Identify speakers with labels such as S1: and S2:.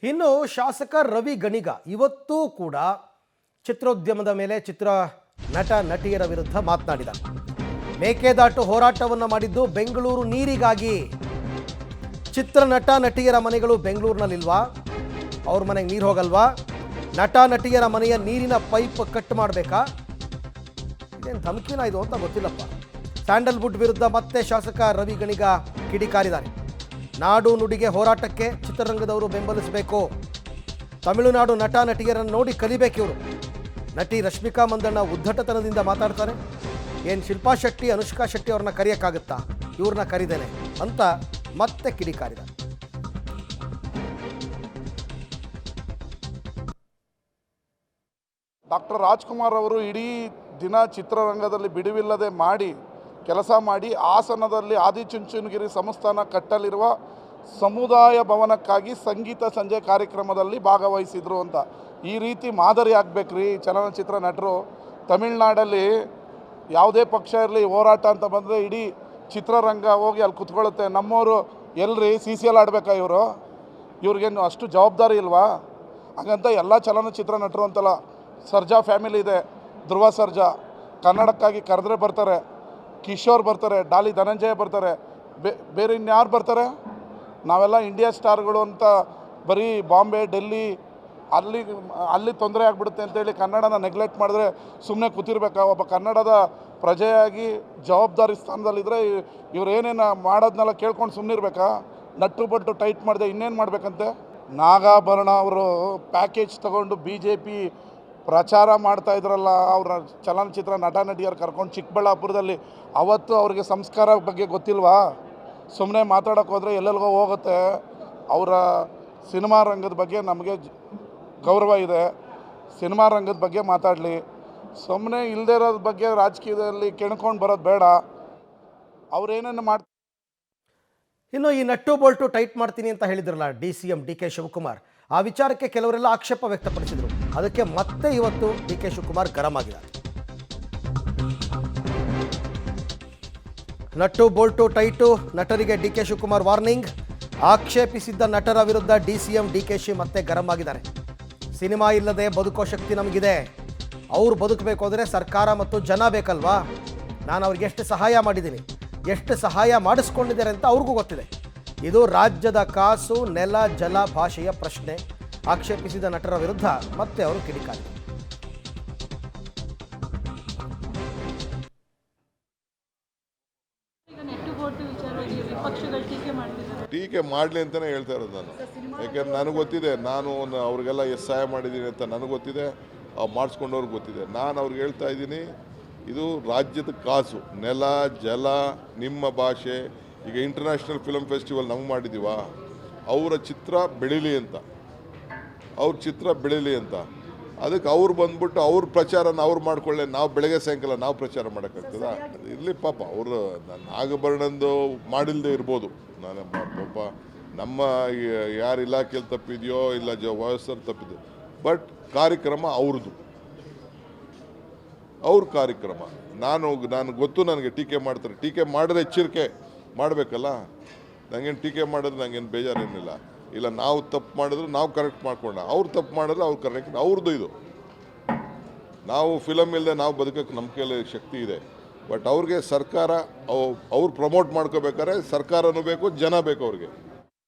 S1: ಇನ್ನು ಶಾಸಕ ರವಿ ಗಣಿಗ ಇವತ್ತೂ ಕೂಡ ಚಿತ್ರೋದ್ಯಮದ ಮೇಲೆ ಚಿತ್ರ ನಟ ನಟಿಯರ ವಿರುದ್ಧ ಮಾತನಾಡಿದ. ಮೇಕೆದಾಟು ಹೋರಾಟವನ್ನು ಮಾಡಿದ್ದು ಬೆಂಗಳೂರು ನೀರಿಗಾಗಿ. ಚಿತ್ರ ನಟ ನಟಿಯರ ಮನೆಗಳು ಬೆಂಗಳೂರಿನಲ್ಲಿಲ್ವಾ? ಅವ್ರ ಮನೆಗೆ ನೀರು ಹೋಗಲ್ವಾ? ನಟ ನಟಿಯರ ಮನೆಯ ನೀರಿನ ಪೈಪ್ ಕಟ್ ಮಾಡಬೇಕಾ? ಇದೇನು ಧಮಕಿನ ಇದು ಅಂತ ಗೊತ್ತಿಲ್ಲಪ್ಪ. ಸ್ಯಾಂಡಲ್ವುಡ್ ವಿರುದ್ಧ ಮತ್ತೆ ಶಾಸಕ ರವಿ ಗಣಿಗ ಕಿಡಿಕಾರಿದ್ದಾರೆ. ನಾಡು ನುಡಿಗೆ ಹೋರಾಟಕ್ಕೆ ಚಿತ್ರರಂಗದವರು ಬೆಂಬಲಿಸಬೇಕು. ತಮಿಳುನಾಡು ನಟ ನಟಿಯರನ್ನು ನೋಡಿ ಕಲಿಬೇಕು ಇವರು. ನಟಿ ರಶ್ಮಿಕಾ ಮಂದಣ್ಣ ಉದ್ದಟತನದಿಂದ ಮಾತಾಡ್ತಾರೆ. ಏನು ಶಿಲ್ಪಾ ಶೆಟ್ಟಿ, ಅನುಷ್ಕಾ ಶೆಟ್ಟಿ ಅವ್ರನ್ನ ಕರೆಯೋಕ್ಕಾಗುತ್ತಾ? ಇವ್ರನ್ನ ಕರೀದೇನೆ ಅಂತ ಮತ್ತೆ ಕಿಡಿಕಾರಿದ್ದಾರೆ.
S2: ಡಾಕ್ಟರ್ ರಾಜ್ಕುಮಾರ್ ಅವರು ಇಡೀ ದಿನ ಚಿತ್ರರಂಗದಲ್ಲಿ ಬಿಡುವಿಲ್ಲದೆ ಕೆಲಸ ಮಾಡಿ ಹಾಸನದಲ್ಲಿ ಆದಿಚುಂಚನಗಿರಿ ಸಂಸ್ಥಾನ ಕಟ್ಟಲಿರುವ ಸಮುದಾಯ ಭವನಕ್ಕಾಗಿ ಸಂಗೀತ ಸಂಜೆ ಕಾರ್ಯಕ್ರಮದಲ್ಲಿ ಭಾಗವಹಿಸಿದರು ಅಂತ. ಈ ರೀತಿ ಮಾದರಿ ಆಗಬೇಕ್ರಿ ಚಲನಚಿತ್ರ ನಟರು. ತಮಿಳ್ನಾಡಲ್ಲಿ ಯಾವುದೇ ಪಕ್ಷ ಇರಲಿ ಹೋರಾಟ ಅಂತ ಬಂದರೆ ಇಡೀ ಚಿತ್ರರಂಗ ಹೋಗಿ ಅಲ್ಲಿ ಕುತ್ಕೊಳ್ಳುತ್ತೆ. ನಮ್ಮವರು ಎಲ್ರಿ CCL ಆಡಬೇಕಾ ಇವ್ರಿಗೇನು ಅಷ್ಟು ಜವಾಬ್ದಾರಿ ಇಲ್ವಾ? ಹಾಗಂತ ಎಲ್ಲ ಚಲನಚಿತ್ರ ನಟರು ಅಂತಲ್ಲ. ಸರ್ಜಾ ಫ್ಯಾಮಿಲಿ ಇದೆ, ಧ್ರುವ ಸರ್ಜಾ ಕನ್ನಡಕ್ಕಾಗಿ ಕರೆದ್ರೆ ಬರ್ತಾರೆ, ಕಿಶೋರ್ ಬರ್ತಾರೆ, ಡಾಲಿ ಧನಂಜಯ ಬರ್ತಾರೆ, ಬೇರೆ ಇನ್ಯಾರು ಬರ್ತಾರೆ? ನಾವೆಲ್ಲ ಇಂಡಿಯಾ ಸ್ಟಾರ್ಗಳು ಅಂತ ಬರೀ ಬಾಂಬೆ ಡೆಲ್ಲಿ ಅಲ್ಲಿ ತೊಂದರೆ ಆಗಿಬಿಡುತ್ತೆ ಅಂತೇಳಿ ಕನ್ನಡನ ನೆಗ್ಲೆಕ್ಟ್ ಮಾಡಿದ್ರೆ ಸುಮ್ಮನೆ ಕೂತಿರ್ಬೇಕಾ? ಒಬ್ಬ ಕನ್ನಡದ ಪ್ರಜೆಯಾಗಿ ಜವಾಬ್ದಾರಿ ಸ್ಥಾನದಲ್ಲಿದ್ದರೆ ಇವ್ರು ಏನೇನು ಮಾಡೋದನ್ನೆಲ್ಲ ಕೇಳ್ಕೊಂಡು ಸುಮ್ಮನಿರ್ಬೇಕಾ? ನಟ್ಟು ಬಟ್ಟು ಟೈಟ್ ಮಾಡಿದೆ ಇನ್ನೇನು ಮಾಡಬೇಕಂತೆ? ನಾಗಾಭರಣ ಅವರು ಪ್ಯಾಕೇಜ್ ತಗೊಂಡು BJP ಪ್ರಚಾರ ಮಾಡ್ತಾಯಿದ್ರಲ್ಲ, ಅವರ ಚಲನಚಿತ್ರ ನಟ ನಟಿಯರು ಕರ್ಕೊಂಡು ಚಿಕ್ಕಬಳ್ಳಾಪುರದಲ್ಲಿ. ಅವತ್ತು ಅವ್ರಿಗೆ ಸಂಸ್ಕಾರ ಬಗ್ಗೆ ಗೊತ್ತಿಲ್ವಾ? ಸುಮ್ಮನೆ ಮಾತಾಡೋಕೆ ಹೋದರೆ ಎಲ್ಲೆಲ್ಗೋ ಹೋಗುತ್ತೆ. ಅವರ ಸಿನಿಮಾ ರಂಗದ ಬಗ್ಗೆ ನಮಗೆ ಗೌರವ ಇದೆ. ಸಿನಿಮಾ ರಂಗದ ಬಗ್ಗೆ ಮಾತಾಡಲಿ. ಸುಮ್ಮನೆ ಇಲ್ಲದೇ ಇರೋದ್ರ ಬಗ್ಗೆ ರಾಜಕೀಯದಲ್ಲಿ ಕೆಣ್ಕೊಂಡು ಬರೋದು ಬೇಡ. ಅವ್ರೇನೇನು ಮಾಡ್ತಾರೆ.
S1: ಇನ್ನು ಈ ನಟ್ಟು ಬೋಲ್ಟು ಟೈಟ್ ಮಾಡ್ತೀನಿ ಅಂತ ಹೇಳಿದ್ರಲ್ಲ DCM DK ಶಿವಕುಮಾರ್, ಆ ವಿಚಾರಕ್ಕೆ ಕೆಲವರೆಲ್ಲ ಆಕ್ಷೇಪ ವ್ಯಕ್ತಪಡಿಸಿದರು. ಅದಕ್ಕೆ ಮತ್ತೆ ಇವತ್ತು DK ಶಿವಕುಮಾರ್ ಗರಂ ಆಗಿದ್ದಾರೆ. ನಟ್ಟು ಬೋಲ್ಟು ಟೈಟು ನಟರಿಗೆ DK ಶಿವಕುಮಾರ್ ವಾರ್ನಿಂಗ್. ಆಕ್ಷೇಪಿಸಿದ್ದ ನಟರ ವಿರುದ್ಧ DCM DKಶಿ ಮತ್ತೆ ಗರಂ ಆಗಿದ್ದಾರೆ. ಸಿನಿಮಾ ಇಲ್ಲದೆ ಬದುಕೋ ಶಕ್ತಿ ನಮಗಿದೆ. ಅವ್ರು ಬದುಕಬೇಕು ಅಂದರೆ ಸರ್ಕಾರ ಮತ್ತು ಜನ ಬೇಕಲ್ವಾ? ನಾನು ಅವ್ರಿಗೆ ಎಷ್ಟು ಸಹಾಯ ಮಾಡಿದ್ದೀನಿ, ಎಷ್ಟು ಸಹಾಯ ಮಾಡಿಸ್ಕೊಂಡಿದ್ದಾರೆ ಅಂತ ಅವ್ರಿಗೂ ಗೊತ್ತಿದೆ. ಇದು ರಾಜ್ಯದ ಕಾಸು, ನೆಲ, ಜಲ, ಭಾಷೆಯ ಪ್ರಶ್ನೆ. ಆಕ್ಷೇಪಿಸಿದ ನಟರ ವಿರುದ್ಧ ಮತ್ತೆ ಅವರು ಕಿಡಿಕಾರಿದರು.
S3: ಟೀಕೆ ಮಾಡಲಿ ಅಂತಲೇ ಹೇಳ್ತಾ ಇರೋದು ನಾನು. ಯಾಕೆಂದ್ರೆ ನನಗೆ ಗೊತ್ತಿದೆ, ನಾನು ಅವ್ರಿಗೆಲ್ಲ ಎಷ್ಟು ಸಹಾಯ ಮಾಡಿದ್ದೀನಿ ಅಂತ ನನಗೆ ಗೊತ್ತಿದೆ, ಮಾಡಿಸ್ಕೊಂಡವ್ರಿಗೆ ಗೊತ್ತಿದೆ. ನಾನು ಅವ್ರಿಗೆ ಹೇಳ್ತಾ ಇದ್ದೀನಿ, ಇದು ರಾಜ್ಯದ ಕಾಸು, ನೆಲ, ಜಲ, ನಿಮ್ಮ ಭಾಷೆ. ಈಗ ಇಂಟರ್ನ್ಯಾಷನಲ್ ಫಿಲ್ಮ್ ಫೆಸ್ಟಿವಲ್ ನಮ್ಗೆ ಮಾಡಿದ್ದೀವ, ಅವರ ಚಿತ್ರ ಬೆಳೀಲಿ ಅಂತ, ಅವ್ರ ಚಿತ್ರ ಬೆಳೀಲಿ ಅಂತ. ಅದಕ್ಕೆ ಅವ್ರು ಬಂದ್ಬಿಟ್ಟು ಅವ್ರ ಪ್ರಚಾರನ ಅವ್ರು ಮಾಡ್ಕೊಳ್ಳೆ, ನಾವು ಬೆಳಗ್ಗೆ ಸಾಯಂಕಾಲ ನಾವು ಪ್ರಚಾರ ಮಾಡೋಕ್ಕಾಗ್ತದ? ಇರಲಿ ಪಾಪ, ಅವರು ನಾಗಭರಣಂದು ಮಾಡಿಲ್ಲದೆ ಇರ್ಬೋದು. ನಾನು ಪಾಪ ನಮ್ಮ ಯಾರು ಇಲಾಖೆಯಲ್ಲಿ ತಪ್ಪಿದೆಯೋ ಇಲ್ಲ ವಯಸ್ಸಲ್ಲಿ ತಪ್ಪಿದೆ, ಬಟ್ ಕಾರ್ಯಕ್ರಮ ಅವ್ರದ್ದು, ಅವ್ರ ಕಾರ್ಯಕ್ರಮ. ನಾನು ಗೊತ್ತು, ನನಗೆ ಟೀಕೆ ಮಾಡ್ತಾರೆ. ಟೀಕೆ ಮಾಡಿದ್ರೆ ಎಚ್ಚರಿಕೆ ಮಾಡಬೇಕಲ್ಲ. ನನಗೇನು ಟೀಕೆ ಮಾಡಿದ್ರೆ ನನಗೇನು ಬೇಜಾರೇನಿಲ್ಲ. ಇಲ್ಲ, ನಾವು ತಪ್ಪು ಮಾಡಿದ್ರೆ ನಾವು ಕರೆಕ್ಟ್ ಮಾಡ್ಕೊಂಡ, ಅವ್ರು ತಪ್ಪು ಮಾಡಿದ್ರೆ ಅವ್ರು ಕರೆಕ್ಟ್, ಅವ್ರದ್ದು ಇದು. ನಾವು ಫಿಲಮ್ ಇಲ್ಲದೆ ನಾವು ಬದುಕೋಕ್ಕೆ ನಮ್ಮ ಕೈಯಲ್ಲಿ ಶಕ್ತಿ ಇದೆ. ಬಟ್ ಅವ್ರಿಗೆ ಸರ್ಕಾರ ಅವ್ರು ಪ್ರಮೋಟ್ ಮಾಡ್ಕೋಬೇಕಾದ್ರೆ ಸರ್ಕಾರನೂ ಬೇಕು, ಜನ ಬೇಕು ಅವ್ರಿಗೆ.